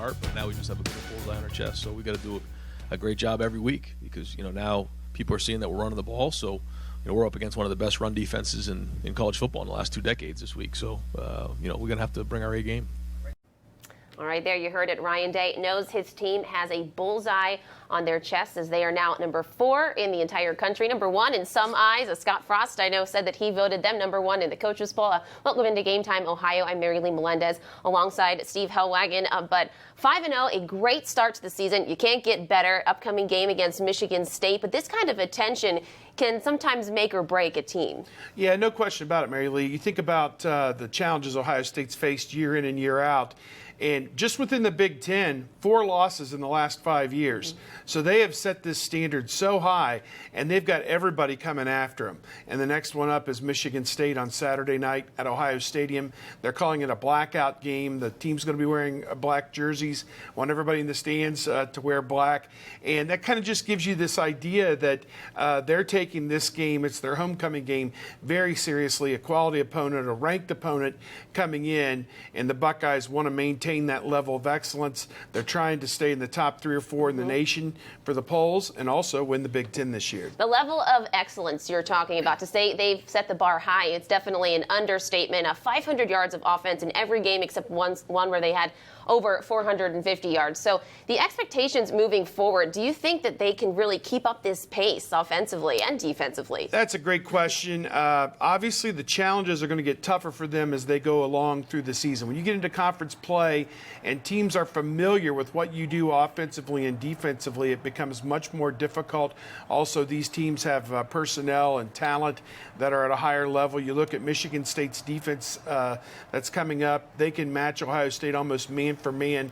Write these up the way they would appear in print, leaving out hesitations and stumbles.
start, but now we just have a bit of bullseye on our chest. So we got to do a great job every week because, now people are seeing that we're running the ball. So, we're up against one of the best run defenses in college football in the last 2 decades this week. So, we're going to have to bring our A game. All right, there you heard it. Ryan Day knows his team has a bullseye on their chest as they are now number 4 in the entire country. Number 1 in some eyes. Scott Frost, I know, said that he voted them number 1 in the coaches poll. Welcome into Game Time, Ohio. I'm MaryLee Melendez alongside Steve Helwagen. But 5-0, a great start to the season. You can't get better. Upcoming game against Michigan State. But this kind of attention can sometimes make or break a team. Yeah, no question about it, MaryLee. You think about the challenges Ohio State's faced year in and year out. And just within the Big Ten, 4 losses in the last 5 years. So they have set this standard so high, and they've got everybody coming after them. And the next one up is Michigan State on Saturday night at Ohio Stadium. They're calling it a blackout game. The team's going to be wearing black jerseys. Want everybody in the stands to wear black. And that kind of just gives you this idea that they're taking this game, it's their homecoming game, very seriously. A quality opponent, a ranked opponent coming in, and the Buckeyes want to maintain that level of excellence. They're trying to stay in the top 3 or 4 in the nation for the polls and also win the Big Ten this year. The level of excellence you're talking about, to say they've set the bar high, it's definitely an understatement. 500 yards of offense in every game except one where they had over 450 yards. So the expectations moving forward, do you think that they can really keep up this pace offensively and defensively? That's a great question. Obviously, the challenges are going to get tougher for them as they go along through the season. When you get into conference play and teams are familiar with what you do offensively and defensively, it becomes much more difficult. Also, these teams have personnel and talent that are at a higher level. You look at Michigan State's defense that's coming up. They can match Ohio State almost man for man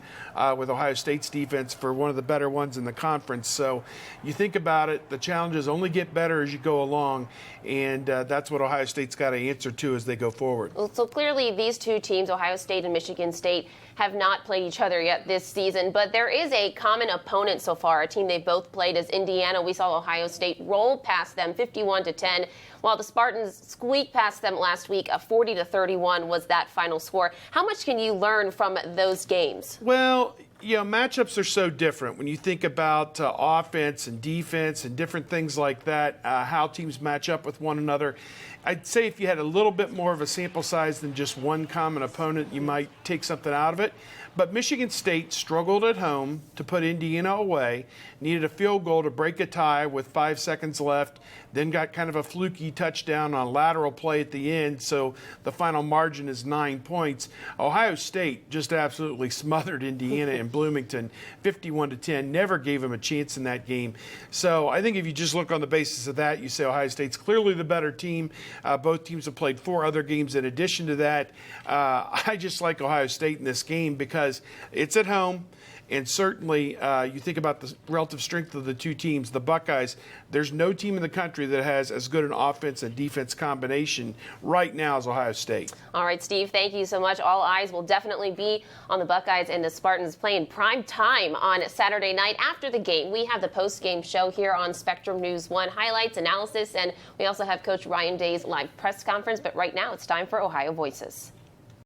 with Ohio State's defense for one of the better ones in the conference. So you think about it, the challenges only get better as you go along, and that's what Ohio State's got to answer to as they go forward. Well, so clearly these two teams, Ohio State and Michigan State, have not played each other yet this season, but there is a common opponent so far. A team they've both played is Indiana. We saw Ohio State roll past them 51-10, while the Spartans squeaked past them last week. 40-31 was that final score. How much can you learn from those games? Well, matchups are so different when you think about offense and defense and different things like that, how teams match up with one another. I'd say if you had a little bit more of a sample size than just one common opponent, you might take something out of it. But Michigan State struggled at home to put Indiana away, needed a field goal to break a tie with 5 seconds left, then got kind of a fluky touchdown on a lateral play at the end, so the final margin is 9 points. Ohio State just absolutely smothered Indiana in Bloomington, 51-10, never gave them a chance in that game. So I think if you just look on the basis of that, you say Ohio State's clearly the better team. Both teams have played 4 other games in addition to that. I just like Ohio State in this game because it's at home, and certainly you think about the relative strength of the two teams, the Buckeyes, there's no team in the country that has as good an offense and defense combination right now as Ohio State. All right, Steve, thank you so much. All eyes will definitely be on the Buckeyes and the Spartans playing prime time on Saturday night. After the game, we have the post-game show here on Spectrum News 1, highlights, analysis, and we also have Coach Ryan Day's live press conference. But right now, it's time for Ohio Voices.